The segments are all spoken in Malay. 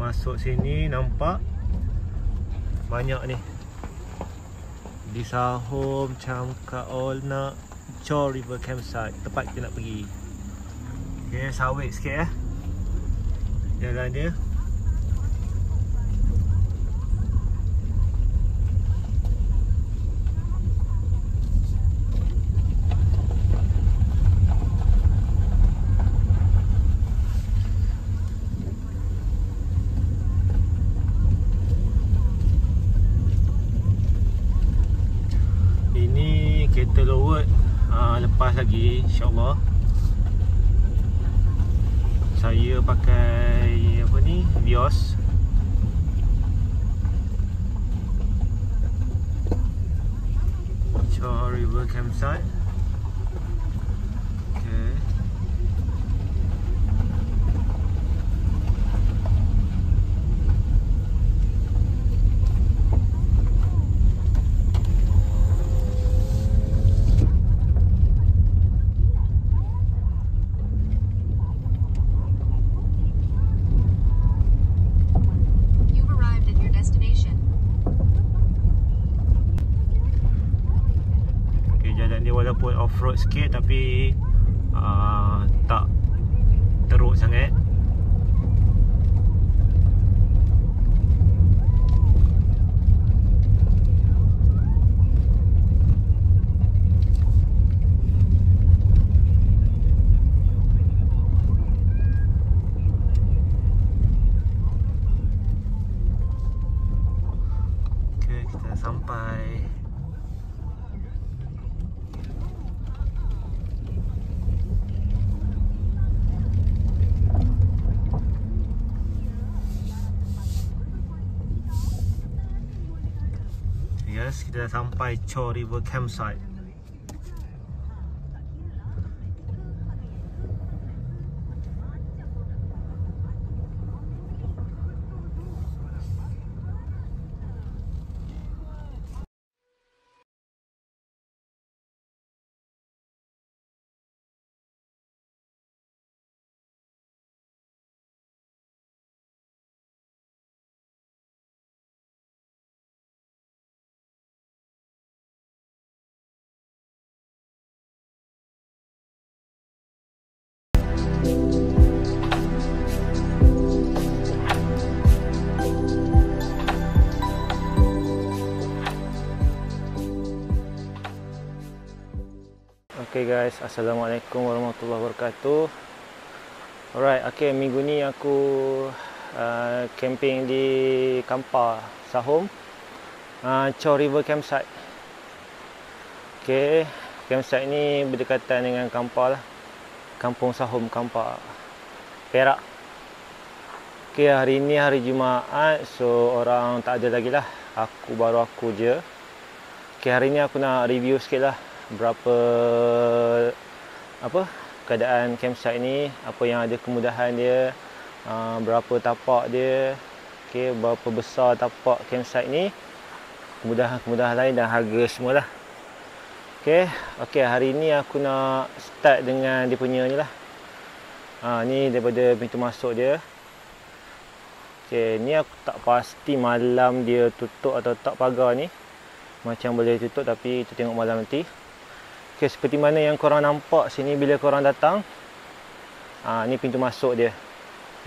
masuk sini nampak banyak ni di Sahom, Chamkaolna, Chor River Campsite, tempat kita nak pergi. Okay, sawit sikit jalan dia. Ini kereta lower lepas lagi, insyaAllah. Saya pakai apa ni, Vios. Chor River Campsite. Okay. Dia walaupun off-road sikit tapi tak teruk sangat. Okay, kita sampai. Yes, kita dah sampai Chor River Campsite. Okay guys, Assalamualaikum warahmatullahi wabarakatuh. Alright, okay, minggu ni aku camping di Kampar, Sahom, Chor River Campsite. Okay, campsite ni berdekatan dengan Kampar lah, Kampung Sahom, Kampar, Perak. Okay, hari ni hari Jumaat, so orang tak ada lagi lah, baru aku je. Okay, hari ni aku nak review sikit lah berapa keadaan campsite ni, apa yang ada kemudahan dia, berapa tapak dia, okey, berapa besar tapak campsite ni, kemudahan-kemudahan lain dan harga semualah. Okey, hari ni aku nak start dengan dia punya ni lah. Ni daripada pintu masuk dia. Okey, ni aku tak pasti malam dia tutup atau tak pagar ni. Macam boleh tutup tapi kita tengok malam nanti. Okay, seperti mana yang korang nampak sini bila korang datang, ni pintu masuk dia.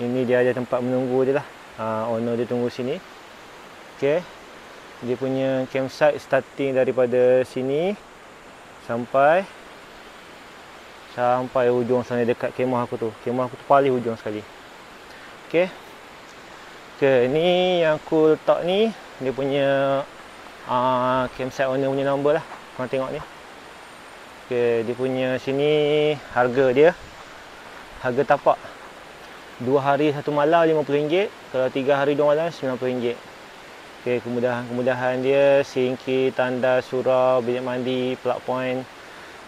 Ini dia ada tempat menunggu dia lah. Owner dia tunggu sini. Okay, dia punya campsite starting daripada sini sampai hujung sana dekat kemah aku tu. Kemah aku tu paling hujung sekali. Okay, ni yang aku letak ni, dia punya campsite owner punya nombor lah. Korang tengok ni. Okay, dia punya sini harga tapak 2 hari 1 malam RM50, kalau 3 hari 2 malam RM90. Okay, kemudahan dia sinki, tanda, surau, bilik mandi, plug point.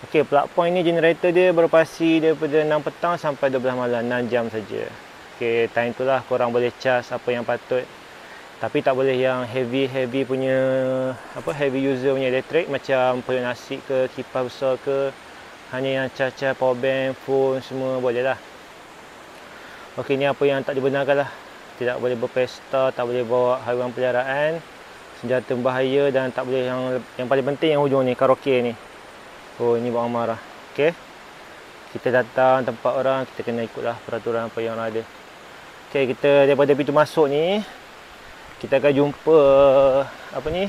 Okay, plug point ni generator dia beroperasi daripada 6 petang sampai 12 malam, 6 jam saja. Okay, time tu lah korang boleh charge apa yang patut. Tapi tak boleh yang heavy punya, heavy user punya elektrik macam periuk nasi ke, kipas besar ke. Hanya yang charge power bank, phone semua boleh lah. Okey, ni apa yang tak dibenarkan lah. tidak boleh berpesta, tak boleh bawa haiwan peliharaan, senjata berbahaya, dan tak boleh yang paling penting yang hujung ni, karaoke ni. Oh, ini Abang Amar lah. Okey. Kita datang tempat orang, kita kena ikutlah peraturan apa yang ada. Okey, kita daripada pintu masuk ni, kita akan jumpa apa ni?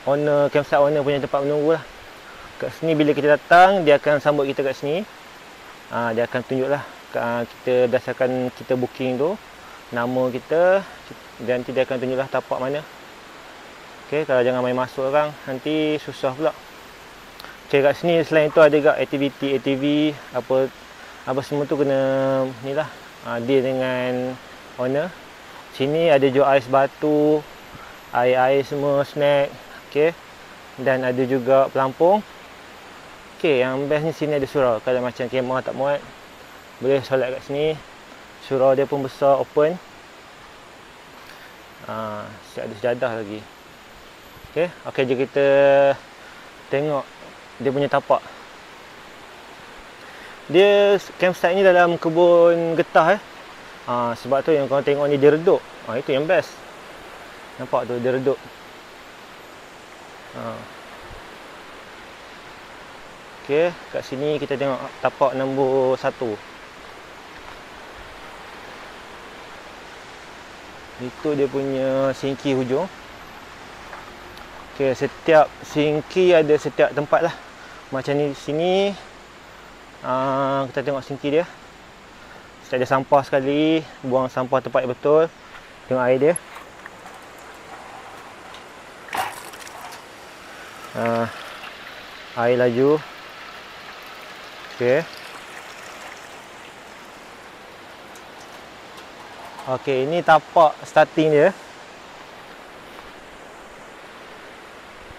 Owner, campsite owner punya tempat menunggu lah. Kat sini bila kita datang, dia akan sambut kita kat sini. Dia akan tunjuklah kita berdasarkan kita booking tu, nama kita, dan nanti dia akan tunjuklah tapak mana. Okey, kalau jangan main masuk orang, nanti susah pula. Okey, kat sini selain tu ada juga aktiviti ATV, apa semua tu kena ni lah, deal dengan owner. Sini ada jual ais batu, air-air semua, snack. Okey, dan ada juga pelampung. Okey, yang bestnya sini ada surau. Kalau macam kemah tak muat, boleh solat kat sini. Surau dia pun besar, open. Siap ada sejadah lagi. Okey, jom kita tengok dia punya tapak. Dia campsite ni dalam kebun getah sebab tu yang korang tengok ni dia redup. Itu yang best. Nampak tu dia redup. Okey, kat sini kita tengok tapak nombor 1. Itu dia punya sinki hujung. Okey, setiap sinki ada setiap tempat lah. Macam ni sini, kita tengok sinki dia. Setiap ada sampah sekali, buang sampah tempat yang betul. Tengok air dia. Air laju. Okey. Okey, ini tapak starting dia.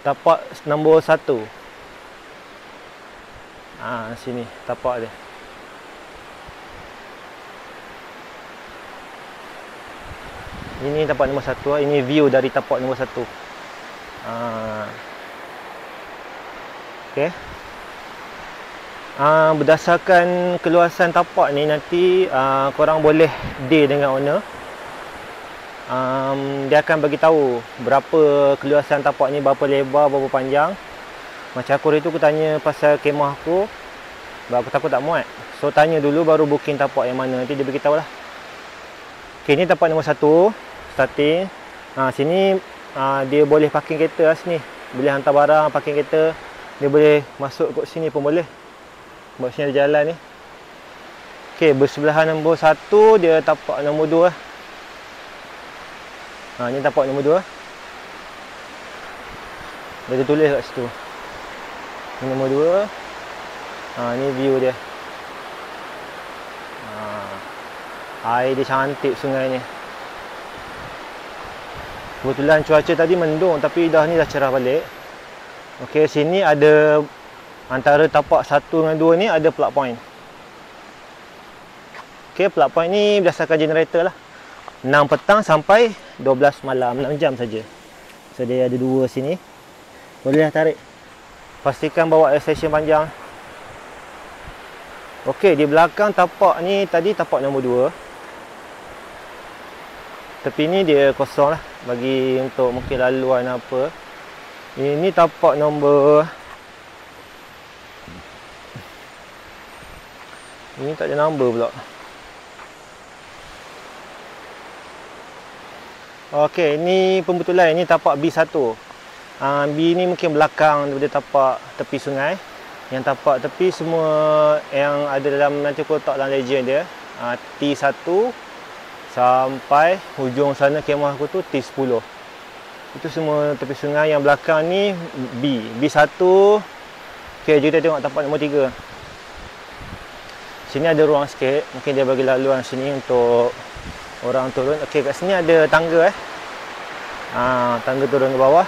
Tapak nombor 1. Sini tapak dia. Ini tapak nombor 1. Ini view dari tapak nombor 1. Okey. Berdasarkan keluasan tapak ni, nanti korang boleh deal dengan owner. Dia akan bagi tahu berapa keluasan tapak ni, berapa lebar, berapa panjang. Macam aku hari tu aku tanya pasal kemah aku, sebab aku takut tak muat. So tanya dulu baru booking tapak yang mana, nanti dia beritahu lah. Okey, ni tapak nombor 1 starting. Sini dia boleh parking kereta lah sini. Boleh hantar barang, parking kereta. Dia boleh masuk kat sini pun boleh. Sebab sini ada jalan ni. Okey, bersebelahan nombor 1 dia tapak nombor 2. Ni tapak nombor 2. Dia tulis kat situ. Ni nombor 2. Ni view dia. Air dia cantik sungai ni. Kebetulan cuaca tadi mendung, tapi dah ni dah cerah balik. Okey, sini ada antara tapak 1 dengan 2 ni ada plug point. Okey, plug point ni berdasarkan generator lah. 6 petang sampai 12 malam, 6 jam saja. So dia ada 2 sini. Boleh tarik. Pastikan bawa extension panjang. Okey, di belakang tapak ni tadi tapak nombor 2. Tepi ni dia kosong lah, bagi untuk mungkin laluan apa. Ini tapak nombor, ini tak ada number pula. Okey, ini pembetulan. Ini tapak B1. B ni mungkin belakang daripada tapak tepi sungai. Yang tapak tepi semua yang ada dalam, nanti aku letak dalam legend dia. T1 sampai hujung sana kemah aku tu T10. Itu semua tepi sungai. Yang belakang ni B1. Okey, jom kita tengok tapak nombor 3. Sini ada ruang sikit. Mungkin dia bagi laluan sini untuk orang turun. Okey, kat sini ada tangga tangga turun ke bawah.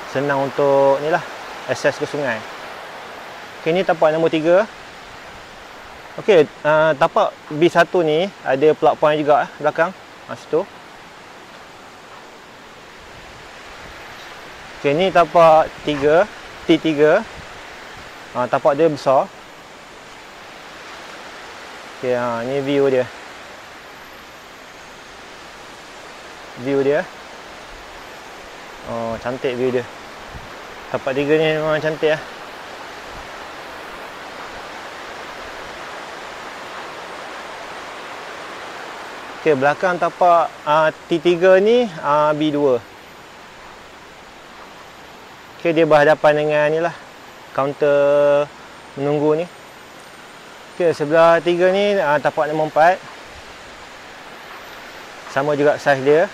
Senang untuk ni lah, akses ke sungai. Okey, ni tapak nombor 3. Okey, tapak B1 ni ada plug point juga belakang. Situ. Okey, ni tapak 3, T3. Tapak dia besar. Okey, ni view dia. view dia. Oh, cantik view dia. Tapak 3 ni memang cantik lah. Okey, belakang tapak T3 ni B2. Okey, dia berhadapan dengan ni lah, kaunter menunggu ni. Okey, sebelah 3 ni tapak nombor 4. Sama juga saiz dia.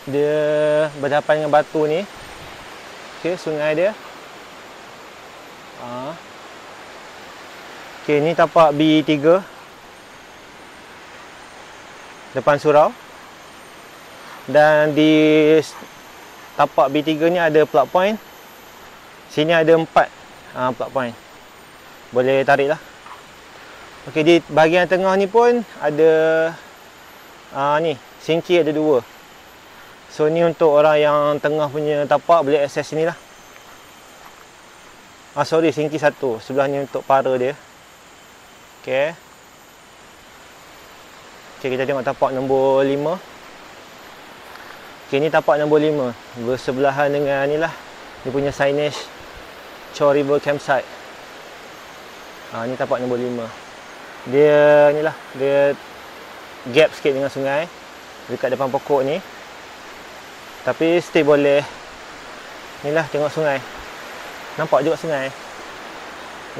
Dia berhadapan dengan batu ni. Okey, sungai dia. Okey, ni tapak B3. Depan surau. Dan di tapak B3 ni ada plug point. Sini ada 4 plug point. Boleh tarik lah. Okey, di bahagian tengah ni pun ada ni, sinki ada 2. So ni untuk orang yang tengah punya tapak boleh akses sini lah. Sorry, sinki 1. Sebelah ni untuk para dia. Okey. Okey, kita tengok tapak nombor 5. Okey, ni tapak nombor 5. Bersebelahan dengan ni lah, dia punya signage Chor River Campsite. Ni tapak nombor 5. Dia ni lah, dia gap sikit dengan sungai, dekat depan pokok ni. Tapi still boleh ni lah, tengok sungai. Nampak juga sungai.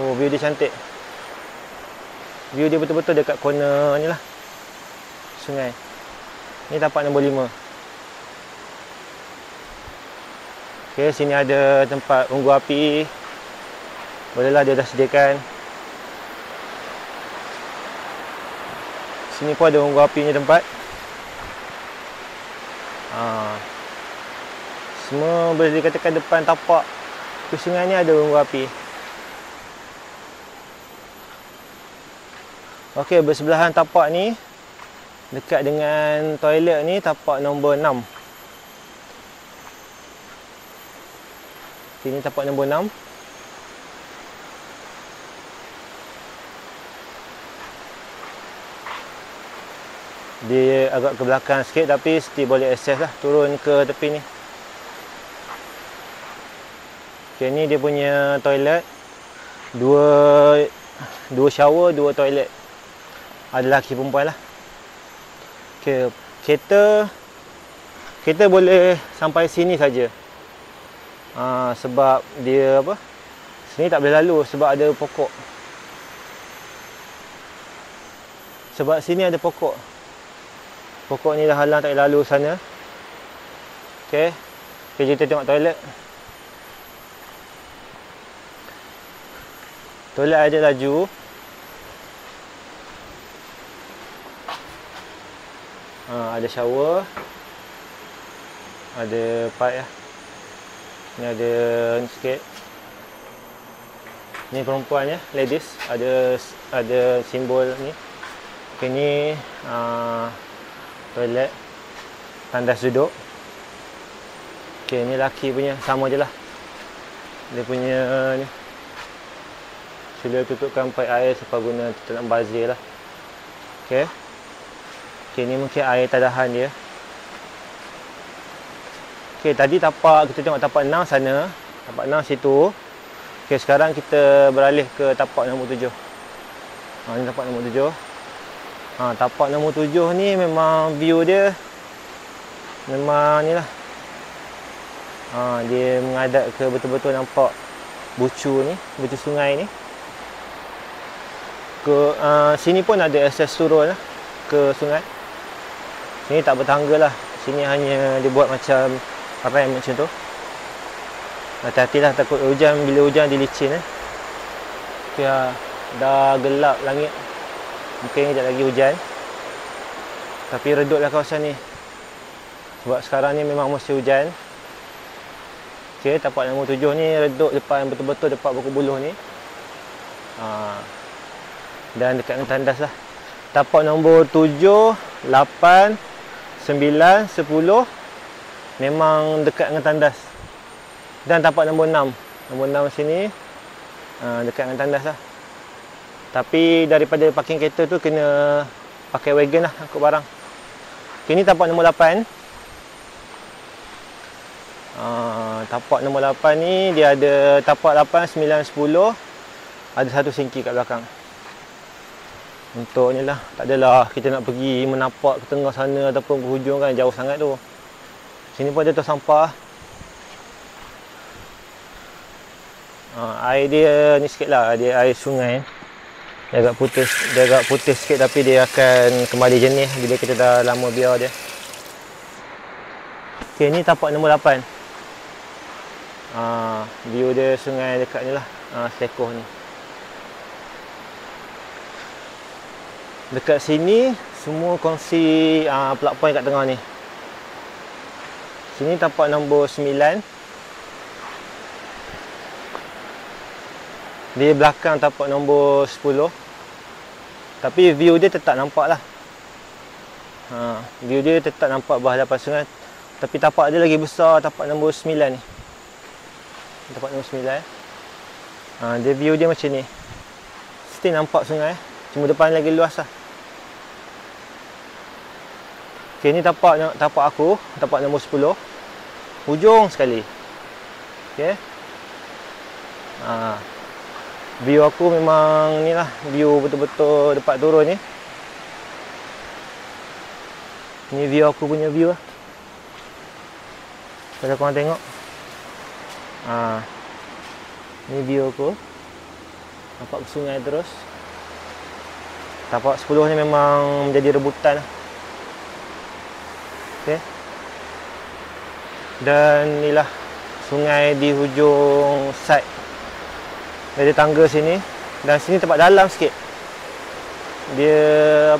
Oh, view dia cantik. View dia betul-betul dekat corner ni lah, sungai. Ni tapak nombor 5. Okey, sini ada tempat unggu api. Bolehlah, dia dah sediakan. Sini pun ada unggu api ni tempat. Semua boleh dikatakan depan tapak ke sungai ni ada unggu api. Okey, bersebelahan tapak ni, dekat dengan toilet ni, tapak nombor 6. Sini tapak nombor 6. Dia agak ke belakang sikit tapi still boleh akses lah, turun ke tepi ni. Okay, ni dia punya toilet. Dua shower, 2 toilet. Ada lelaki perempuan lah. Okay, kereta boleh sampai sini saja. Sebab dia apa? Sini tak boleh lalu sebab ada pokok. Sebab sini ada pokok. Pokok ni dah halang, tak boleh lalu sana. Okey. Okay, kita tengok toilet. Toilet ada laju. Ada shower. Ada pipe lah. Ni ada ni sikit. Ni perempuan ya, ladies. Ada simbol ni. Okay, ni toilet. Tandas duduk. Okay, ni lelaki punya. Sama je lah. Dia punya ni. Sila tutupkan paip air supaya guna kita nak bazir lah. Okay. Okay, ni mungkin air tadahan dia. Okay, tadi tapak, kita tengok tapak 6 sana. Tapak 6 situ. Okay, sekarang kita beralih ke tapak nombor 7. Ni tapak nombor 7. Tapak nombor 7 ni memang view dia memang ni lah. Dia menghadap ke, betul-betul nampak bucu ni, bucu sungai ni. Sini pun ada akses turun lah ke sungai. Sini tak bertangga lah. Sini hanya dibuat macam rem macam tu. Hati-hatilah, takut hujan. Bila hujan dia licin. Okay, dah gelap langit. Mungkin sekejap lagi hujan. Tapi redutlah kawasan ni. Sebab sekarang ni memang musim hujan. Okay, tapak nombor 7 ni redut depan, betul-betul depan Buku Buluh ni. Dan dekat dengan tandas lah. Tapak nombor 7, 8, 9, 10 memang dekat dengan tandas. Dan tapak nombor 6. Nombor 6 sini dekat dengan tandas lah. Tapi daripada parking kereta tu kena pakai wagon lah angkut barang. Okay, ni tapak nombor 8. Tapak nombor 8 ni dia ada tapak 8, 9, 10. Ada satu singki kat belakang. Untuk ni lah, tak adalah kita nak pergi menapak ke tengah sana ataupun ke hujung kan, jauh sangat tu. Sini pun ada tong sampah. Air dia ni sikit lah, dia air sungai. Dia agak putih sikit, tapi dia akan kembali jernih bila kita dah lama biar dia. Okay, ni tapak nombor 8. View dia sungai dekat ni lah, Selekoh ni. Dekat sini semua kongsi plug point kat tengah ni. Sini tapak nombor 9. Di belakang tapak nombor 10. Tapi view dia tetap nampak lah. View dia tetap nampak berhadapan sungai. Tapi tapak dia lagi besar tapak nombor 9 ni. Tapak nombor 9. Dia view dia macam ni. Still nampak sungai, cuma depan lagi luas lah. Okay, ni tapak aku, tapak nombor 10. Hujung sekali. Okay. View aku memang ni lah, view betul-betul dapat turun ni. Ni view aku punya view lah. Kalau korang tengok. Ni view aku. Nampak sungai terus. Tapak 10 ni memang menjadi rebutan lah. Okay. Dan inilah sungai di hujung side. Ada tangga sini. Dan sini tempat dalam sikit. Dia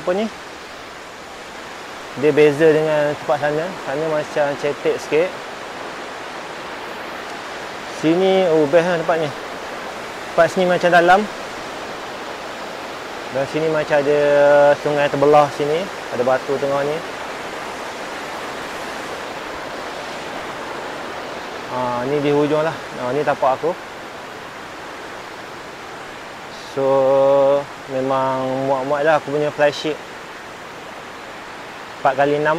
apa ni? Dia beza dengan tempat sana. Sana macam cetek sikit. Sini best lah tempat ni. Tempat sini macam dalam. Dan sini macam ada sungai terbelah sini. Ada batu tengah ni. Ni di hujung lah. Ni tapak aku. So memang muat-muat lah aku punya flysheet 4x6.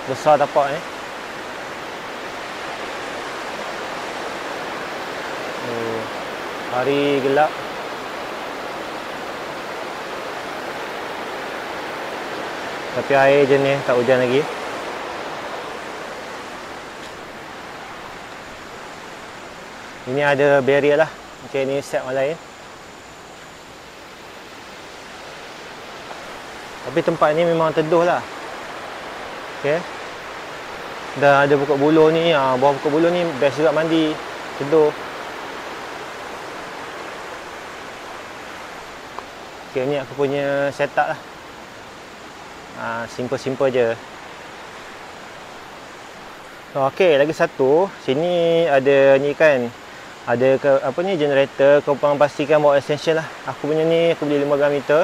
Besar tapak ni. Hari gelap. Tapi air jernih, tak hujan lagi. Ini ada barrier lah. Okay, ni set yang lain. Tapi tempat ni memang teduh lah. Okay. Dan ada pokok buluh ni. Bawah pokok buluh ni best juga mandi. Teduh. Okay, ni aku punya setup lah. Simple-simple je. Okay, lagi satu. Sini ada ni kan. Ada apa ni, generator. Kau pang pastikan bawa extension lah. Aku punya ni aku beli 15 meter.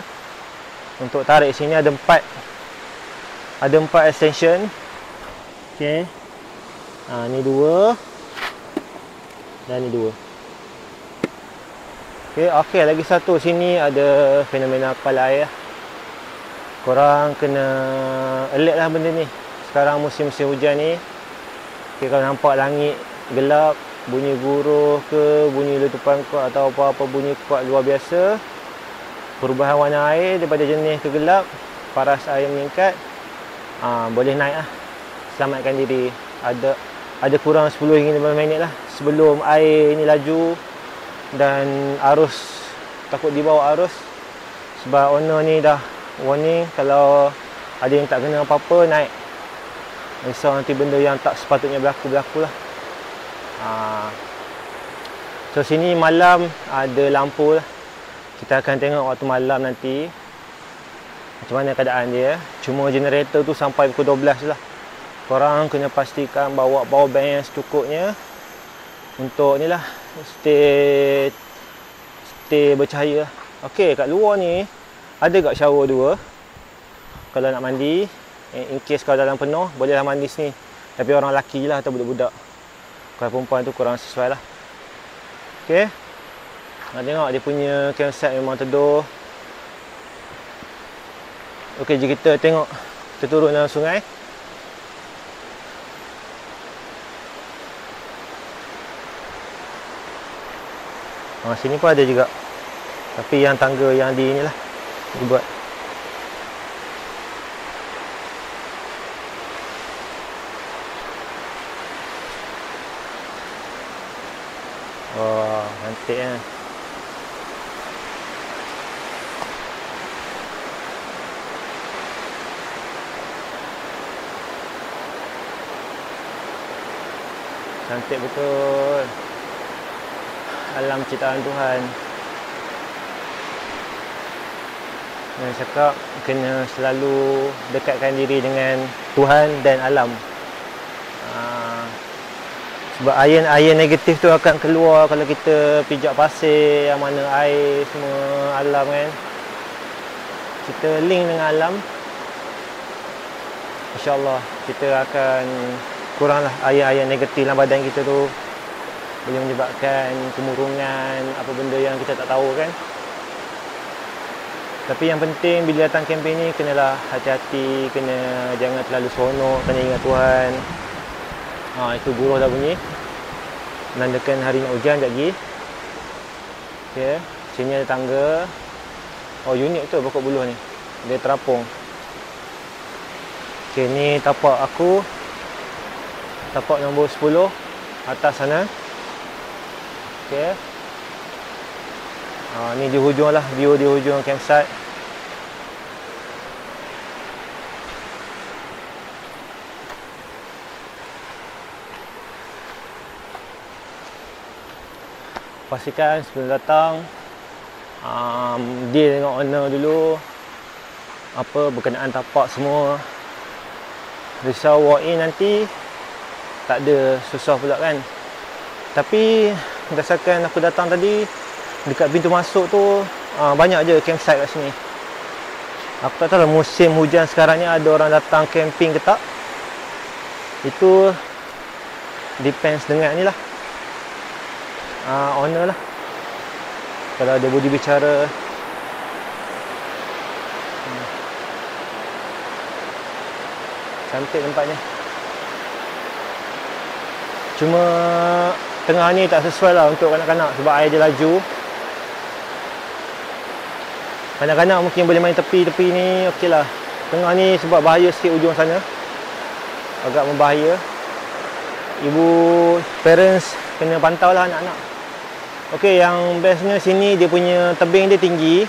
Untuk tarik sini ada 4. Ada 4 extension. Okay. Ni 2. Dan ni 2. Okay, lagi satu. Sini ada fenomena kepala air lah. Korang kena alert lah benda ni. Sekarang musim-musim hujan ni. Okay, kalau nampak langit gelap, bunyi guruh ke, bunyi letupan kuat atau apa-apa bunyi kuat luar biasa, perubahan warna air daripada jernih ke gelap, paras air meningkat, boleh naik lah. Selamatkan diri. Ada kurang 10 hingga 15 minit lah sebelum air ni laju dan arus, takut dibawa arus. Sebab owner ni dah warning kalau ada yang tak kena apa-apa naik. Risau nanti benda yang tak sepatutnya berlaku lah. So sini malam ada lampu lah. Kita akan tengok waktu malam nanti macam mana keadaan dia. Cuma generator tu sampai pukul 12 lah. Korang kena pastikan bawa power bank yang secukupnya untuk ni lah, stay bercahaya lah. Okay, kat luar ni ada kat shower 2. Kalau nak mandi, in case kalau dalam penuh, bolehlah mandi sini. Tapi orang lelaki lah atau budak-budak. Kalau perempuan tu kurang sesuai lah. Okay. Tengok dia punya campsite memang teduh. Okey, jom kita tengok. Kita turun dalam sungai. Sini pun ada juga. Tapi yang tangga yang di inilah dibuat. Wah, cantik kan. Cantik betul. Alam ciptaan Tuhan. Yang cakap kena selalu dekatkan diri dengan Tuhan dan alam. Sebab air negatif tu akan keluar kalau kita pijak pasir yang mana air semua alam kan. Kita link dengan alam, InsyaAllah kita akan kuranglah air-air negatif dalam badan kita tu. Boleh menyebabkan kemurungan, apa benda yang kita tak tahu kan. Tapi yang penting bila datang kempen ni, kenalah hati-hati, jangan terlalu seronok, kena ingat Tuhan. Itu buruh dah bunyi. Menandakan hari nak hujan sekejap lagi. Okay. Sini ada tangga. Oh, unik tu pokok buluh ni. Dia terapung. Okay, ni tapak aku. Tapak nombor 10. Atas sana. Okay. Ni di hujung lah. View di hujung campsite. Pastikan sebelum datang deal dengan owner dulu apa berkenaan tapak semua. Risau walk in nanti tak ada, susah pula kan. Tapi berdasarkan aku datang tadi, dekat pintu masuk tu banyak je campsite kat sini. Aku tak tahu lah musim hujan sekarang ni ada orang datang camping ke tak. Itu depends dengan ni lah, owner lah. Kalau ada budi bicara. Cantik tempatnya. Cuma tengah ni tak sesuai lah untuk kanak-kanak sebab air dia laju. Kanak-kanak mungkin boleh main tepi-tepi ni, okey lah. Tengah ni sebab bahaya sikit ujung sana, agak membahaya. Ibu parents kena pantau lah anak-anak. Okey, yang bestnya sini dia punya tebing dia tinggi.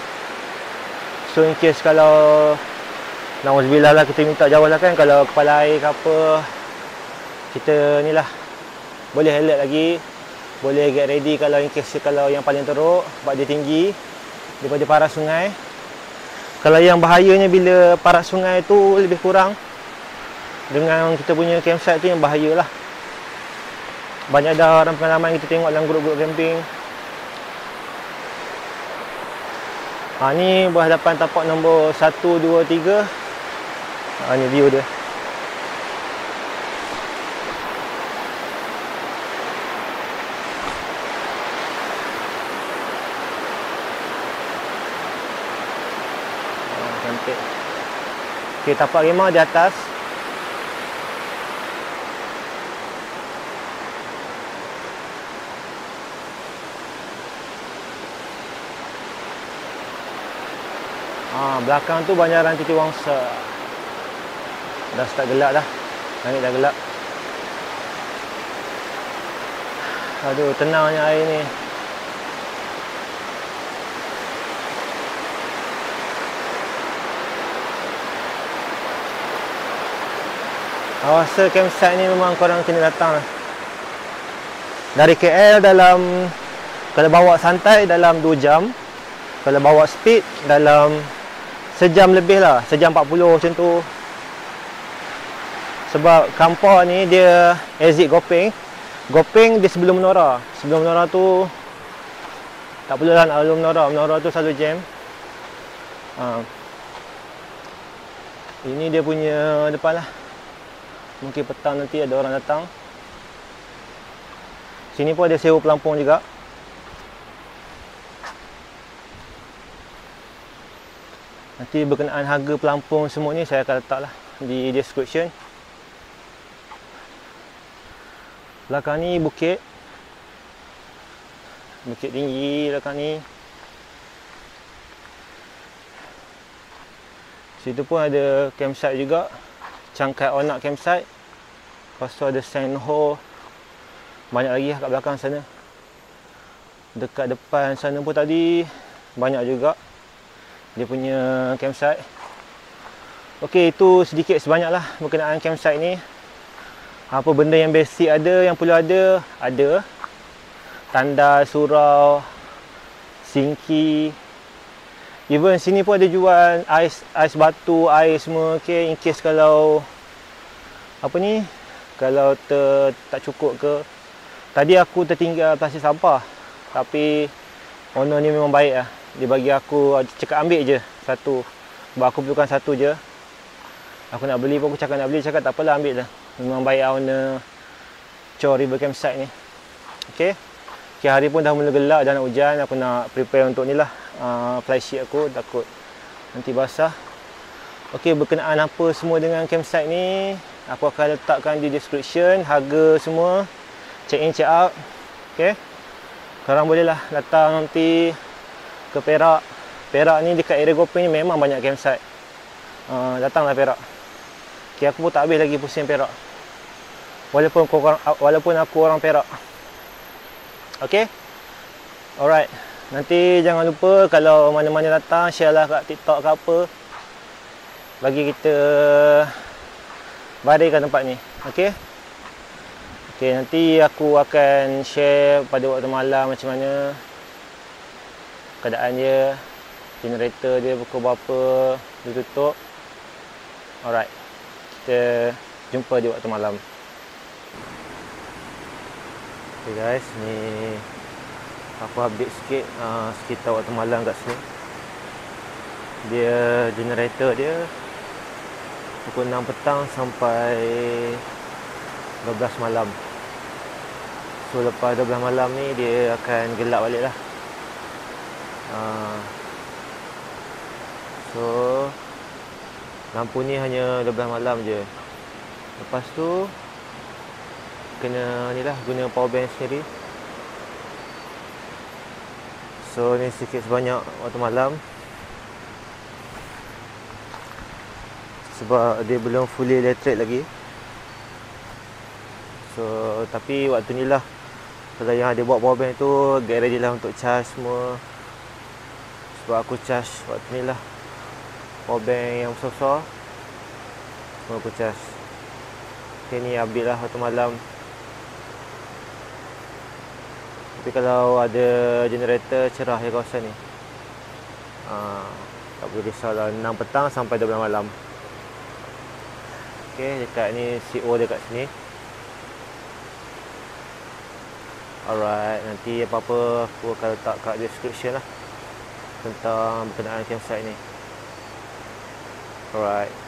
So in case kalau nauzubillah lah, kita minta jauh lah kan, kalau kepala air ke apa, kita ni lah boleh alert lagi, boleh get ready kalau in case kalau yang paling teruk sebab dia tinggi daripada paras sungai. Kalau yang bahayanya bila paras sungai tu lebih kurang dengan kita punya campsite tu, yang bahaya lah. Banyak dah orang pengalaman kita tengok dalam grup-grup camping. Ni buah hadapan tapak nombor 1, 2, 3. Ni view dia. Cantik. Okay, tapak remah di atas. Belakang tu banjaran Titi Wangsa. Dah start gelap dah. Langit dah gelap. Aduh, tenangnya air ni. Kawasan campsite ni memang korang kena datang lah. Dari KL dalam, kalau bawa santai dalam 2 jam. Kalau bawa speed dalam sejam lebih lah, sejam 40 macam tu. Sebab kampung ni dia exit Gopeng. Gopeng dia sebelum menora. Sebelum menora tu tak perlu lah nak lalu menora. Menora tu selalu jam. Ini dia punya depan lah. Mungkin petang nanti ada orang datang. Sini pun ada sewa pelampung juga. Nanti berkenaan harga pelampung semua ni saya akan letaklah di description. Belakang ni bukit. Bukit tinggi belakang ni. Situ pun ada campsite juga. Cangkai Onak campsite. Lepas tu ada Sandho. Banyak lagi kat belakang sana. Dekat depan sana pun tadi banyak juga dia punya campsite. Okey, itu sedikit sebanyak lah berkenaan campsite ni. Apa benda yang basic ada, yang perlu ada, ada. Tandal, surau, singki. Even sini pun ada jual ais batu, air semua. Okay, in case kalau apa ni, kalau tak cukup ke. Tadi aku tertinggal plastik sampah, tapi owner ni memang baik lah. Dia bagi aku, cakap ambil je satu. Sebab aku perlukan satu je. Aku nak beli pun aku cakap nak beli, cakap tak apalah, ambil lah. Memang baik owner Chor River Campsite ni. Okay, hari pun dah mula gelap, dah nak hujan. Aku nak prepare untuk ni lah, fly sheet aku, takut nanti basah. Okay, berkenaan apa semua dengan campsite ni, aku akan letakkan di description. Harga semua, check in, check out. Okay, korang boleh lah datang nanti ke Perak. Perak ni dekat area Gopeng ni memang banyak campsite. Datanglah Perak. Okay, aku pun tak habis lagi pusing Perak. Walaupun aku orang Perak. Okay, alright. Nanti jangan lupa kalau mana-mana datang, share lah kat TikTok ke apa. Bagi kita badaikan tempat ni. Okay. Okay, nanti aku akan share pada waktu malam macam mana keadaan dia, generator dia pukul berapa dia tutup. Alright, kita jumpa di waktu malam. Okay guys, ni aku update sikit sekitar waktu malam kat sini. Dia generator dia pukul 6 petang sampai 12 malam. So lepas 12 malam ni dia akan gelap balik lah. So lampu ni hanya 12 malam je. Lepas tu kena ni lah, guna power bank sendiri. So ni sikit sebanyak waktu malam, sebab dia belum fully electric lagi. So tapi waktu ni lah, kalau yang ada bawa power bank tu get ready lah untuk charge semua. Sebab aku charge waktu ni lah, power bank yang besar-besar semua aku charge. Okay, ni update lah waktu malam. Tapi kalau ada generator, cerah di kawasan ni. Tak boleh risau lah, 6 petang sampai 12 malam. Okay, dekat ni CO dekat sini. Alright, nanti apa-apa aku akan letak kat description lah tentang berkenaan campsite ni. Alright.